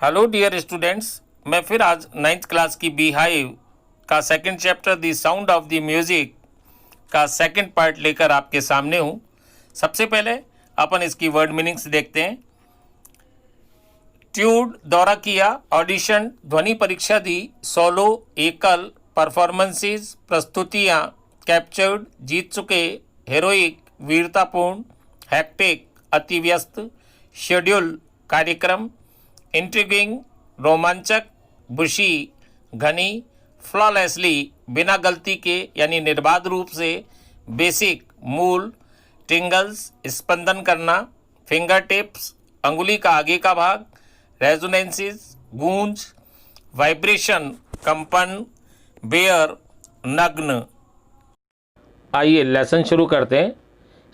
Hello dear students, मैं फिर आज 9th क्लास की बी हाइव का second chapter the sound of the music का सेकंड पार्ट लेकर आपके सामने हूँ। सबसे पहले अपन इसकी वर्ड मीनिंग्स देखते हैं। ट्यूड दौरा किया, ऑडिशन ध्वनि परीक्षा दी, सोलो एकल, परफॉर्मेंसेस प्रस्तुतियाँ, कैप्चर्ड जीत चुके, हेरोइक वीरतापूर्ण, हैक्टिक अति व्यस्त, शेड्यूल कार्यक्रम, इंट्रिगिंग रोमांचक, बुशी घनी, फ्लॉलेसली बिना गलती के यानी निर्बाध रूप से, बेसिक मूल, टिंगल्स स्पंदन करना, फिंगर टिप्स अंगुली का आगे का भाग, रेजोनेंसेस गूंज, वाइब्रेशन कंपन, बेयर नग्न। आइए लेसन शुरू करते हैं।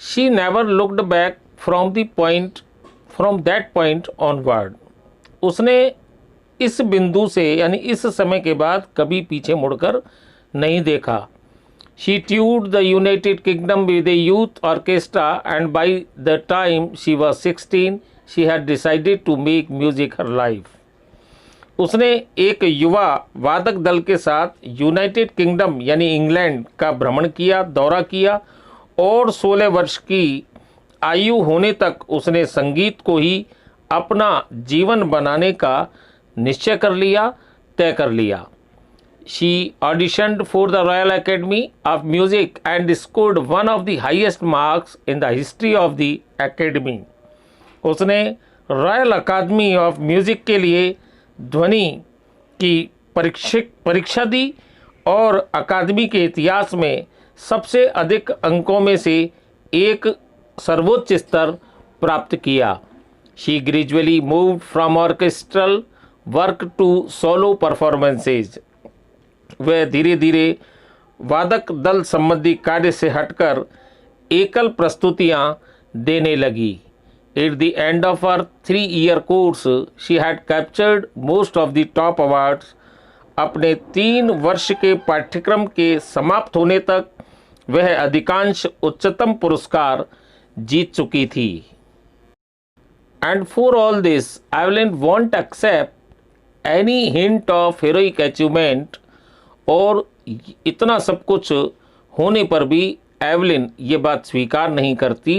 She never looked back from that point onward. उसने इस बिंदु से यानी इस समय के बाद कभी पीछे मुड़कर नहीं देखा। She toured the United Kingdom with a youth orchestra and by the time she was 16 she had decided to make music her life. उसने एक युवा वादक दल के साथ यूनाइटेड किंगडम यानी इंग्लैंड का भ्रमण किया, दौरा किया और 16 वर्ष की आयु होने तक उसने संगीत को ही अपना जीवन बनाने का निश्चय कर लिया, तय कर लिया। She auditioned for the royal academy of music and scored one of the highest marks in the history of the academy. उसने रॉयल अकादमी ऑफ म्यूजिक के लिए ध्वनि की परीक्षा दी और अकादमी के इतिहास में सबसे अधिक अंकों में से एक सर्वोच्च स्तर प्राप्त किया। She gradually moved from orchestral work to solo performances. वह धीरे धीरे वादक दल संबंधी कार्य से हटकर एकल प्रस्तुतियां देने लगी। At the end of her 3-year course, she had captured most of the top awards. अपने 3 वर्ष के पाठ्यक्रम के समाप्त होने तक वह अधिकांश उच्चतम पुरस्कार जीत चुकी थी। And for all this, Evelyn won't accept any hint of heroic achievement. और इतना सब कुछ होने पर भी एवलिन ये बात स्वीकार नहीं करती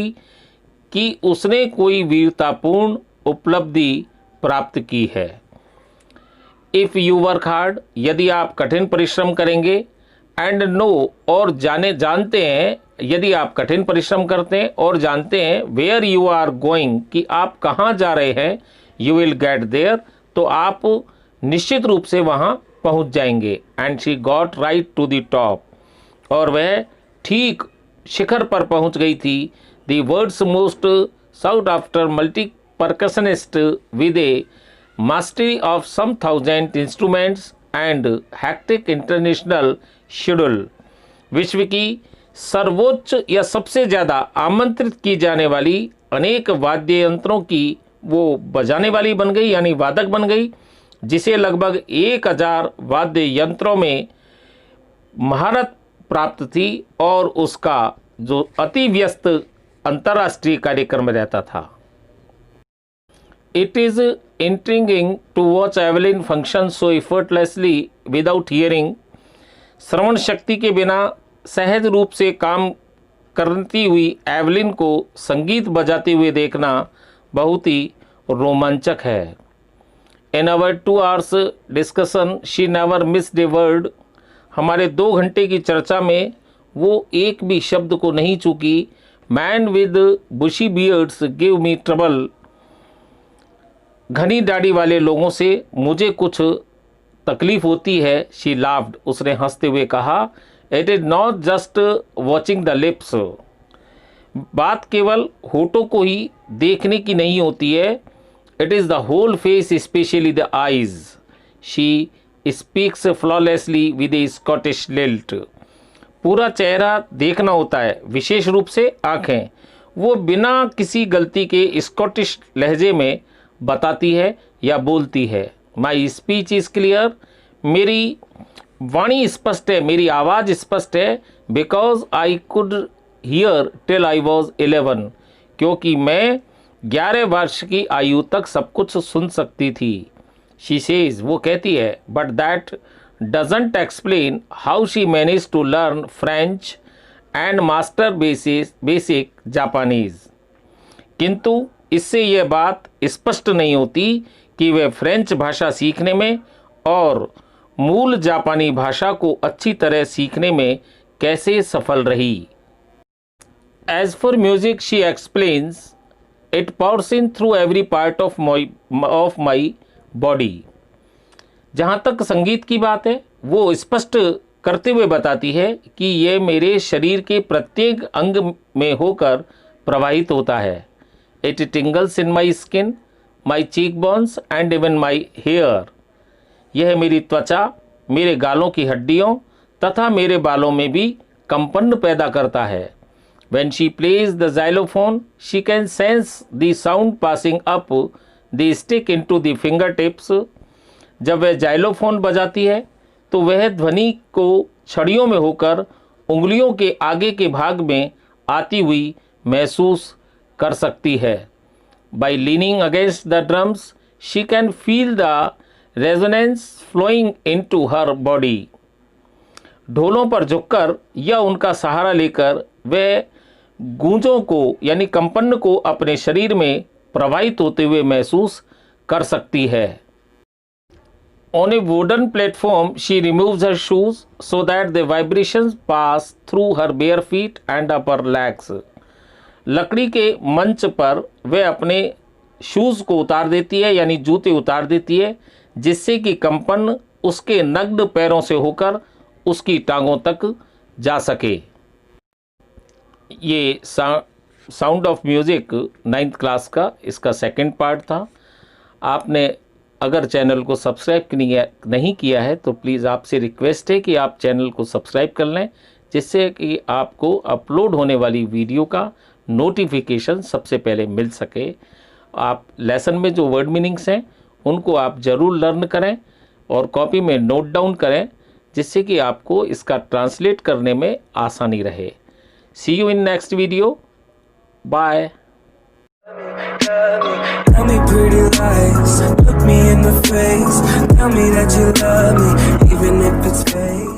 कि उसने कोई वीरतापूर्ण उपलब्धि प्राप्त की है। इफ़ यू वर्क हार्ड, यदि आप कठिन परिश्रम करेंगे, एंड नो और जानते हैं, यदि आप कठिन परिश्रम करते हैं और जानते हैं, वेयर यू आर गोइंग कि आप कहाँ जा रहे हैं, यू विल गेट देयर तो आप निश्चित रूप से वहाँ पहुँच जाएंगे। And she got right to the top और वह ठीक शिखर पर पहुँच गई थी। The world's most sought after multi percussionist with a mastery of some 1000 instruments and hectic international schedule. विश्व की सर्वोच्च या सबसे ज़्यादा आमंत्रित की जाने वाली अनेक वाद्य यंत्रों की वो बजाने वाली बन गई यानी वादक बन गई, जिसे लगभग 1000 वाद्य यंत्रों में महारत प्राप्त थी और उसका जो अति व्यस्त अंतर्राष्ट्रीय कार्यक्रम रहता था। It is intriguing to watch Evelyn function so effortlessly without hearing. श्रवण शक्ति के बिना सहज रूप से काम करती हुई एवलिन को संगीत बजाते हुए देखना बहुत ही रोमांचक है। In our 2 hours discussion she never missed a word. हमारे 2 घंटे की चर्चा में वो एक भी शब्द को नहीं चूकी। Man with bushy beards give me trouble. घनी दाढ़ी वाले लोगों से मुझे कुछ तकलीफ होती है। शी लाफ्ड, उसने हंसते हुए कहा। It is not just watching the lips. बात केवल होठों को ही देखने की नहीं होती है। It is the whole face specially the eyes. She speaks flawlessly with a Scottish lilt. पूरा चेहरा देखना होता है, विशेष रूप से आँखें। वो बिना किसी गलती के स्कॉटिश लहजे में बताती है या बोलती है। My speech is clear. मेरी वाणी स्पष्ट है, मेरी आवाज़ स्पष्ट है। Because I could hear till I was 11। क्योंकि मैं 11 वर्ष की आयु तक सब कुछ सुन सकती थी। शी सेज, वो कहती है, but that doesn't explain how she manage to learn French and master basic Japanese. किंतु इससे यह बात स्पष्ट नहीं होती कि वे फ्रेंच भाषा सीखने में और मूल जापानी भाषा को अच्छी तरह सीखने में कैसे सफल रही। As for music, she explains, it pours in through every part of my body। जहाँ तक संगीत की बात है, वो स्पष्ट करते हुए बताती है कि ये मेरे शरीर के प्रत्येक अंग में होकर प्रवाहित होता है। It tingles in my skin, my cheek bones and even my hair. यह मेरी त्वचा, मेरे गालों की हड्डियों तथा मेरे बालों में भी कंपन पैदा करता है। When she plays the xylophone, she can sense the sound passing up the stick into the fingertips। जब वह जाइलोफोन बजाती है तो वह ध्वनि को छड़ियों में होकर उंगलियों के आगे के भाग में आती हुई महसूस कर सकती है। By leaning against the drums, she can feel the resonance flowing into her body। ढोलों पर झुककर या उनका सहारा लेकर वह गूंजों को यानी कंपन को अपने शरीर में प्रवाहित होते हुए महसूस कर सकती है। On A wooden platform, she removes her shoes so that the vibrations pass through her bare feet and upper legs. लकड़ी के मंच पर वह अपने शूज को उतार देती है यानी जूते उतार देती है, जिससे कि कंपन उसके नग्न पैरों से होकर उसकी टांगों तक जा सके। ये sound of music 9th class का इसका सेकंड पार्ट था। आपने अगर चैनल को सब्सक्राइब नहीं किया है तो प्लीज़ आपसे रिक्वेस्ट है कि आप चैनल को सब्सक्राइब कर लें, जिससे कि आपको अपलोड होने वाली वीडियो का नोटिफिकेशन सबसे पहले मिल सके। आप लेसन में जो वर्ड मीनिंग्स हैं उनको आप ज़रूर लर्न करें और कॉपी में नोट डाउन करें, जिससे कि आपको इसका ट्रांसलेट करने में आसानी रहे। See you in next video. Bye. Tell me pretty lies, look me in the face, tell me that you love me, even if it's fake.